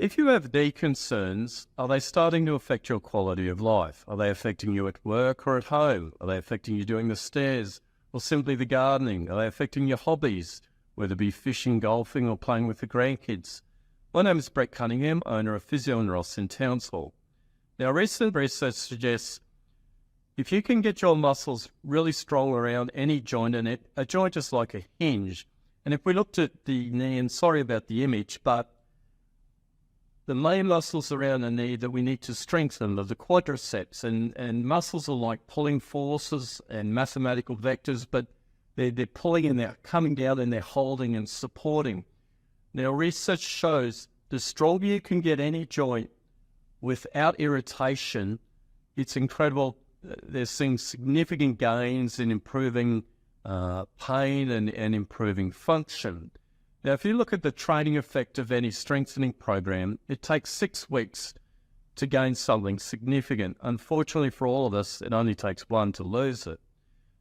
If you have knee concerns, are they starting to affect your quality of life? Are they affecting you at work or at home? Are they affecting you doing the stairs or simply the gardening? Are they affecting your hobbies, whether it be fishing, golfing, or playing with the grandkids? My name is Brett Cunningham, owner of Physio and Ross in Townsville. Now, recent research suggests if you can get your muscles really strong around any joint, and a joint is like a hinge, and if we looked at the knee, and sorry about the image, but the main muscles around the knee that we need to strengthen are the quadriceps, and muscles are like pulling forces and mathematical vectors, but they're pulling and they're coming down and they're holding and supporting. Now, research shows the stronger you can get any joint without irritation, it's incredible. They're seeing significant gains in improving pain and improving function. Now, if you look at the training effect of any strengthening program, it takes 6 weeks to gain something significant. Unfortunately for all of us, it only takes 1 to lose it.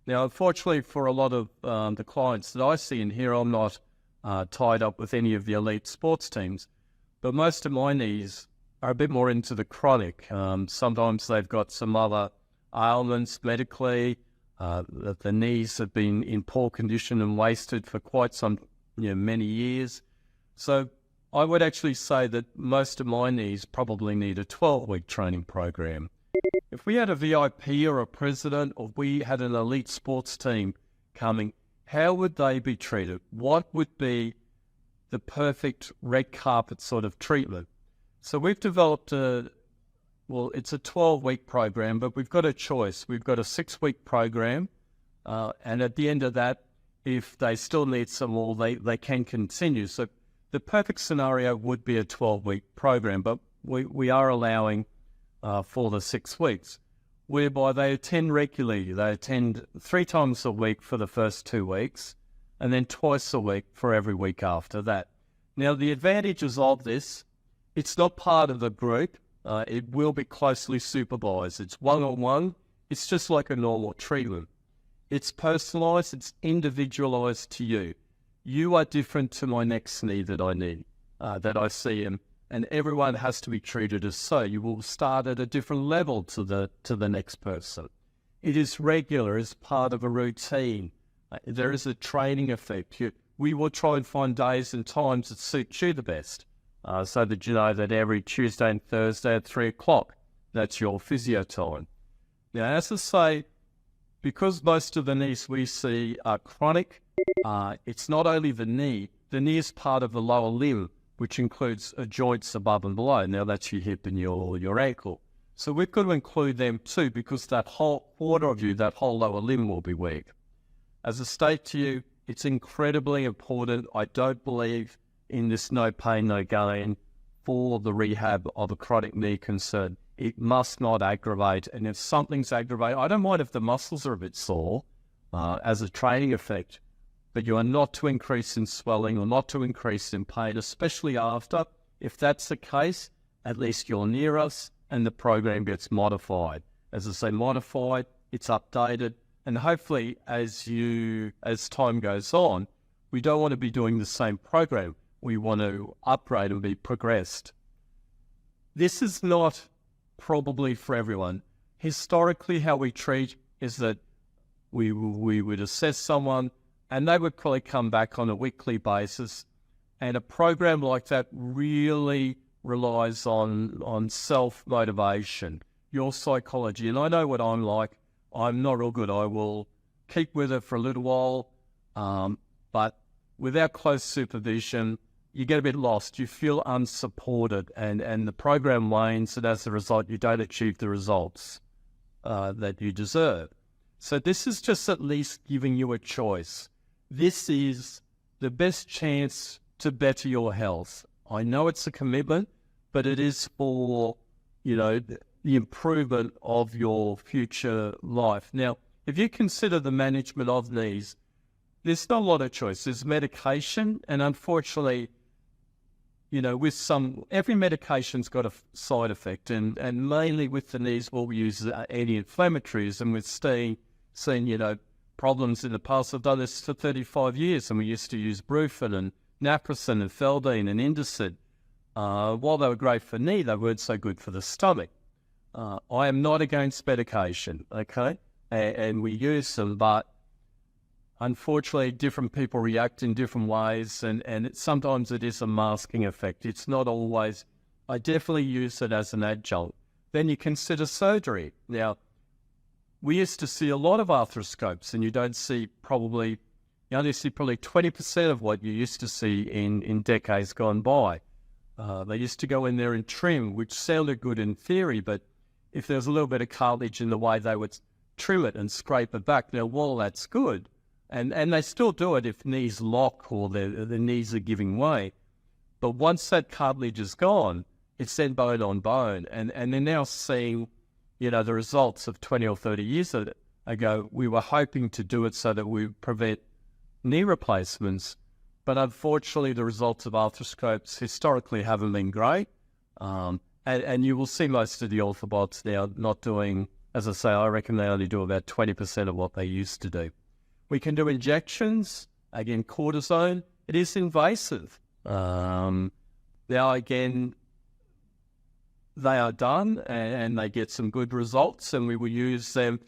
Now, unfortunately for a lot of the clients that I see in here, I'm not tied up with any of the elite sports teams, but most of my knees are a bit more into the chronic. Sometimes they've got some other ailments medically, that the knees have been in poor condition and wasted for quite some many years. So I would actually say that most of my knees probably need a 12-week training program. If we had a VIP or a president, or we had an elite sports team coming, how would they be treated? What would be the perfect red carpet sort of treatment? So we've developed it's a 12-week program, but we've got a choice. We've got a 6-week program, and at the end of that, if they still need some more, they can continue. So the perfect scenario would be a 12-week program, but we are allowing for the 6 weeks, whereby they attend regularly. They attend 3 times a week for the first 2 weeks, and then twice a week for every week after that. Now, the advantages of this, it's not part of the group. It will be closely supervised. It's one-on-one. It's just like a normal treatment. It's personalised. It's individualised to you. You are different to my next knee that I need, that I see, and everyone has to be treated as so. You will start at a different level to the next person. It is regular as part of a routine. There is a training effect. We will try and find days and times that suit you the best. So that you know that every Tuesday and Thursday at 3 o'clock, that's your physio time. Now, as I say, because most of the knees we see are chronic, it's not only the knee is part of the lower limb, which includes joints above and below. Now, that's your hip and your ankle. So we've got to include them too, because that whole quarter of you, that whole lower limb will be weak. As I state to you, it's incredibly important. I don't believe in this no pain, no gain for the rehab of a chronic knee concern. It must not aggravate. And if something's aggravated, I don't mind if the muscles are a bit sore as a training effect, but you are not to increase in swelling or not to increase in pain, especially after. If that's the case, at least you're near us and the program gets modified. As I say, modified, it's updated, and hopefully as time goes on, we don't want to be doing the same program. We want to upgrade and be progressed. This is not probably for everyone. Historically, how we treat is that we would assess someone and they would probably come back on a weekly basis. And a program like that really relies on self-motivation, your psychology. And I know what I'm like. I'm not real good. I will keep with it for a little while, but without close supervision, you get a bit lost. You feel unsupported, and the program wanes, and as a result, you don't achieve the results that you deserve. So this is just at least giving you a choice. This is the best chance to better your health. I know it's a commitment, but it is for, the improvement of your future life. Now, if you consider the management of knees, there's not a lot of choice. There's medication, and unfortunately, every medication's got a side effect, and mainly with the knees, we'll use anti-inflammatories, and we've seen problems in the past. I've done this for 35 years, and we used to use Brufen and Naproxen and Feldene and Indesid. While they were great for knee, they weren't so good for the stomach. I am not against medication, okay? And we use them, but unfortunately, different people react in different ways, and sometimes it is a masking effect. It's not always. I definitely use it as an adjunct. Then you consider surgery. Now, we used to see a lot of arthroscopes, and you only see probably 20% of what you used to see in decades gone by. They used to go in there and trim, which sounded good in theory, but if there's a little bit of cartilage in the way, they would trim it and scrape it back. Now, while that's good, and they still do it if knees lock or the knees are giving way, but once that cartilage is gone, it's then bone on bone. And they're now seeing, the results of 20 or 30 years ago. We were hoping to do it so that we prevent knee replacements, but unfortunately the results of arthroscopes historically haven't been great. And you will see most of the orthobots now not doing, as I say, I reckon they only do about 20% of what they used to do. We can do injections, again, cortisone. It is invasive. Now, again, they are done and they get some good results, and we will use them,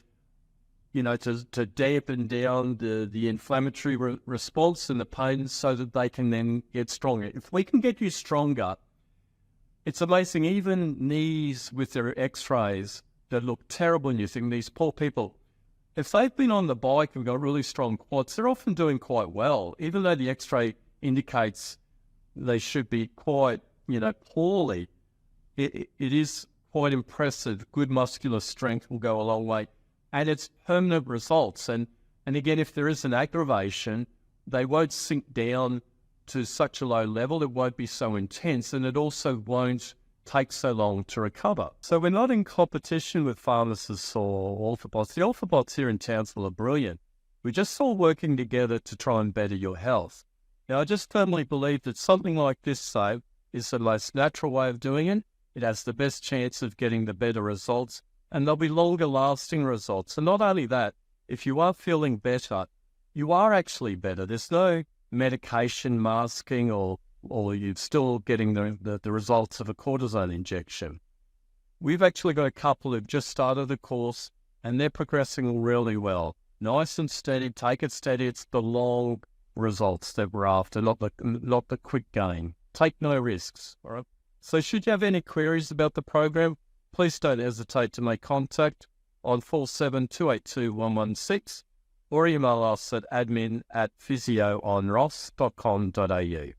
to dampen down the inflammatory response and the pain so that they can then get stronger. If we can get you stronger, it's amazing, even knees with their x-rays that look terrible, and you think these poor people, if they've been on the bike and got really strong quads, they're often doing quite well, even though the x-ray indicates they should be quite, poorly. It is quite impressive. Good muscular strength will go a long way, and it's permanent results. And again, if there is an aggravation, they won't sink down to such a low level. It won't be so intense, and it also won't take so long to recover. So we're not in competition with pharmacists or orthobots. The orthobots here in Townsville are brilliant. We're just all working together to try and better your health. Now, I just firmly believe that something like this, say, is the most natural way of doing it. It has the best chance of getting the better results, and there'll be longer lasting results. And not only that, if you are feeling better, you are actually better. There's no medication masking or you're still getting the results of a cortisone injection. We've actually got a couple who've just started the course, and they're progressing really well. Nice and steady, take it steady. It's the long results that we're after, not the quick gain. Take no risks, all right? So should you have any queries about the program, please don't hesitate to make contact on 47282116 or email us at admin@physioonross.com.au.